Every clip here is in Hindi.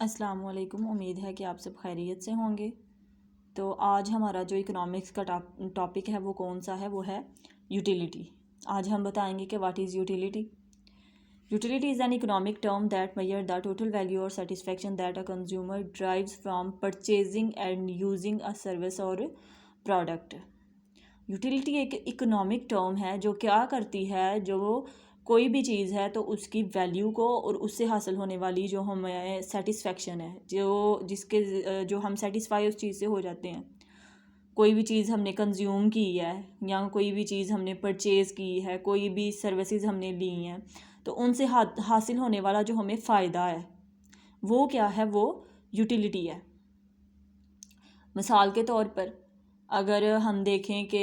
अस्सलाम वालेकुम। उम्मीद है कि आप सब खैरियत से होंगे। तो आज हमारा जो इकोनॉमिक्स का टॉपिक है वो कौन सा है, वो है यूटिलिटी। आज हम बताएंगे कि what is utility. Utility is an economic term that measure the total value और satisfaction that a consumer drives from purchasing and using a service और प्रोडक्ट। यूटिलिटी एक इकोनॉमिक टर्म है जो क्या करती है, जो कोई भी चीज़ है तो उसकी वैल्यू को और उससे हासिल होने वाली जो हमें सेटिस्फेक्शन है, जो हम सेटिस्फाई उस चीज़ से हो जाते हैं। कोई भी चीज़ हमने कंज्यूम की है या कोई भी चीज़ हमने परचेज़ की है, कोई भी सर्विसेज हमने ली हैं, तो उनसे हासिल होने वाला जो हमें फ़ायदा है वो क्या है, वो यूटिलिटी है। मिसाल के तौर पर अगर हम देखें कि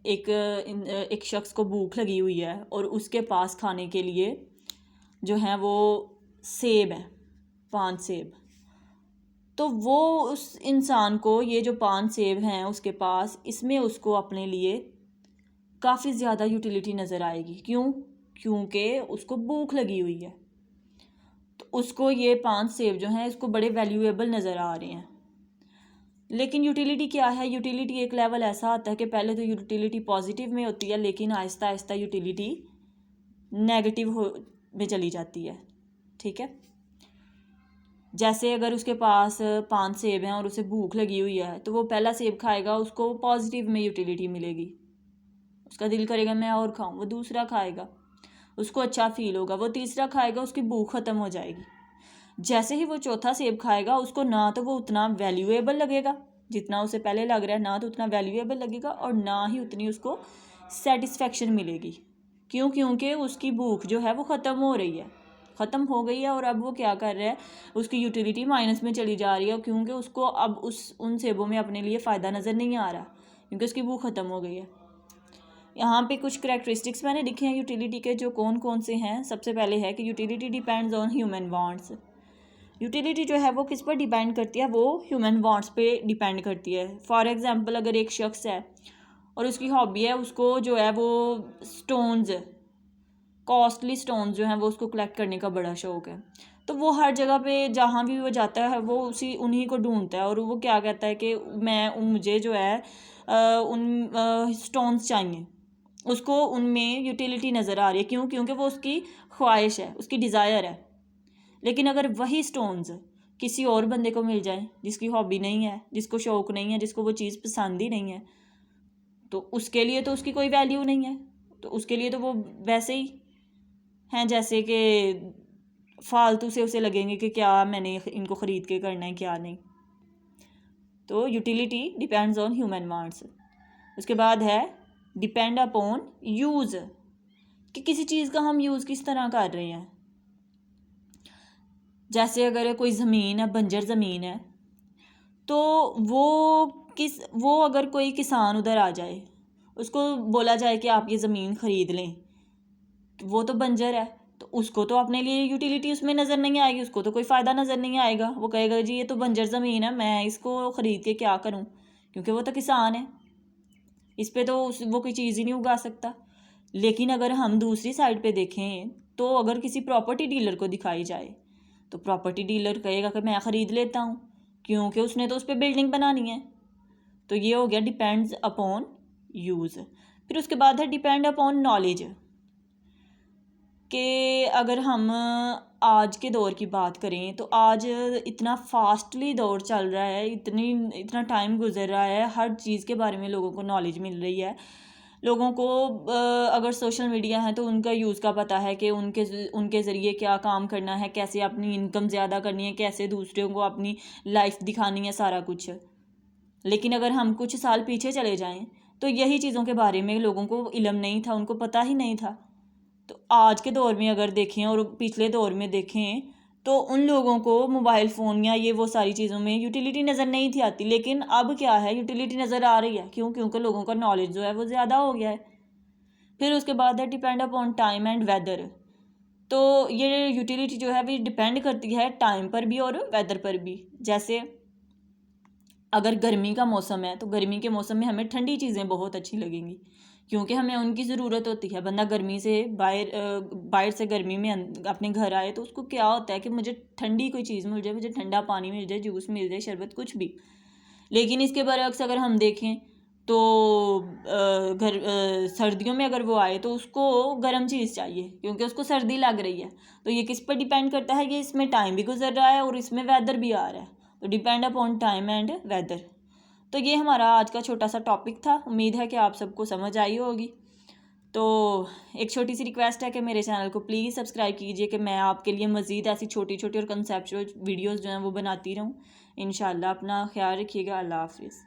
एक शख्स को भूख लगी हुई है और उसके पास खाने के लिए जो है वो सेब है, 5 सेब, तो वो उस इंसान को ये जो 5 सेब हैं उसके पास, इसमें उसको अपने लिए काफ़ी ज़्यादा यूटिलिटी नज़र आएगी। क्यों? क्योंकि उसको भूख लगी हुई है, तो उसको ये 5 सेब जो हैं इसको बड़े वैल्यूएबल नज़र आ रहे हैं। लेकिन यूटिलिटी क्या है? यूटिलिटी एक लेवल ऐसा आता है कि पहले तो यूटिलिटी पॉजिटिव में होती है, लेकिन आहिस्ता आहिस्ता यूटिलिटी नेगेटिव में चली जाती है। ठीक है, जैसे अगर उसके पास 5 सेब हैं और उसे भूख लगी हुई है, तो वो पहला सेब खाएगा, उसको पॉजिटिव में यूटिलिटी मिलेगी, उसका दिल करेगा मैं और खाऊं। वो दूसरा खाएगा, उसको अच्छा फील होगा। वो तीसरा खाएगा, उसकी भूख ख़त्म हो जाएगी। जैसे ही वो चौथा सेब खाएगा, उसको ना तो वो उतना वैल्यूएबल लगेगा जितना उसे पहले लग रहा है, ना तो उतना वैल्यूएबल लगेगा और ना ही उतनी उसको सेटिस्फेक्शन मिलेगी। क्यों? क्योंकि उसकी भूख जो है वो ख़त्म हो रही है, ख़त्म हो गई है, और अब वो क्या कर रहा है, उसकी यूटिलिटी माइनस में चली जा रही है, क्योंकि उसको अब उन सेबों में अपने लिए फ़ायदा नज़र नहीं आ रहा, क्योंकि उसकी भूख ख़त्म हो गई है। यहाँ पे कुछ करैक्टरिस्टिक्स मैंने लिखे हैं यूटिलिटी के, जो कौन कौन से हैं। सबसे पहले है कि utility depends on human wants. Utility जो है वो किस पर डिपेंड करती है? वो ह्यूमन वांट्स पे डिपेंड करती है। फॉर एग्जांपल, अगर एक शख्स है और उसकी हॉबी है, उसको जो है वो स्टोन्स, कॉस्टली स्टोन्स जो हैं वो उसको कलेक्ट करने का बड़ा शौक़ है, तो वो हर जगह पे जहाँ भी वो जाता है वो उन्हीं को ढूंढता है, और वो क्या कहता है कि मुझे जो है उन स्टोन्स चाहिए। उसको उनमें यूटिलिटी नज़र आ रही है। क्यों? क्योंकि वो उसकी ख्वाहिश है, उसकी डिज़ायर है। लेकिन अगर वही स्टोन्स किसी और बंदे को मिल जाए जिसकी हॉबी नहीं है, जिसको शौक़ नहीं है, जिसको वो चीज़ पसंद ही नहीं है, तो उसके लिए तो उसकी कोई वैल्यू नहीं है। तो उसके लिए तो वो वैसे ही हैं जैसे कि फालतू से उसे लगेंगे कि क्या मैंने इनको ख़रीद के करना है, क्या नहीं। तो utility depends on human wants. उसके बाद है डिपेंड अपॉन यूज़, कि किसी चीज़ का हम यूज़ किस तरह कर रहे हैं। जैसे अगर कोई ज़मीन है, बंजर ज़मीन है, तो वो अगर कोई किसान उधर आ जाए, उसको बोला जाए कि आप ये ज़मीन ख़रीद लें, तो वो तो बंजर है, तो उसको तो अपने लिए यूटिलिटी उसमें नज़र नहीं आएगी, उसको तो कोई फ़ायदा नज़र नहीं आएगा। वो कहेगा जी ये तो बंजर ज़मीन है, मैं इसको ख़रीद के क्या करूं, क्योंकि वो तो किसान है, इस पर तो वो कोई चीज़ ही नहीं उगा सकता। लेकिन अगर हम दूसरी साइड पे देखें, तो अगर किसी प्रॉपर्टी डीलर को दिखाई जाए, तो प्रॉपर्टी डीलर कहेगा कि मैं ख़रीद लेता हूँ, क्योंकि उसने तो उस पर बिल्डिंग बनानी है। तो ये हो गया डिपेंड्स अपॉन यूज़। फिर उसके बाद है डिपेंड अपॉन नॉलेज, कि अगर हम आज के दौर की बात करें, तो आज इतना फास्टली दौर चल रहा है, इतना टाइम गुजर रहा है, हर चीज़ के बारे में लोगों को नॉलेज मिल रही है। लोगों को अगर सोशल मीडिया है तो उनका यूज़ का पता है कि उनके ज़रिए क्या काम करना है, कैसे अपनी इनकम ज़्यादा करनी है, कैसे दूसरों को अपनी लाइफ दिखानी है, सारा कुछ। लेकिन अगर हम कुछ साल पीछे चले जाएं, तो यही चीज़ों के बारे में लोगों को इल्म नहीं था, उनको पता ही नहीं था। तो आज के दौर में अगर देखें और पिछले दौर में देखें, तो उन लोगों को मोबाइल फ़ोन या ये वो सारी चीज़ों में यूटिलिटी नज़र नहीं थी आती। लेकिन अब क्या है, यूटिलिटी नज़र आ रही है। क्यों? क्योंकि लोगों का नॉलेज जो है वो ज़्यादा हो गया है। फिर उसके बाद है depend upon time and weather. तो ये यूटिलिटी जो है वो डिपेंड करती है टाइम पर भी और वेदर पर भी। जैसे अगर गर्मी का मौसम है, तो गर्मी के मौसम में हमें ठंडी चीज़ें बहुत अच्छी लगेंगी, क्योंकि हमें उनकी ज़रूरत होती है। बंदा गर्मी से बाहर से गर्मी में अपने घर आए तो उसको क्या होता है कि मुझे ठंडी कोई चीज़ मिल जाए, मुझे ठंडा पानी मिल जाए, जूस मिल जाए, शरबत, कुछ भी। लेकिन इसके बरअक्स अगर हम देखें तो सर्दियों में अगर वो आए तो उसको गर्म चीज़ चाहिए क्योंकि उसको सर्दी लग रही है। तो ये किस पर डिपेंड करता है कि इसमें टाइम भी गुजर रहा है और इसमें वेदर भी आ रहा है। तो depend upon time and weather. तो ये हमारा आज का छोटा सा टॉपिक था। उम्मीद है कि आप सबको समझ आई होगी। तो एक छोटी सी रिक्वेस्ट है कि मेरे चैनल को प्लीज़ सब्सक्राइब कीजिए कि मैं आपके लिए मज़ीद ऐसी छोटी छोटी और कंसेप्चुअल वीडियोज़ जो हैं वो बनाती रहूँ। इंशाल्लाह अपना ख्याल रखिएगा। अल्लाह हाफिज़।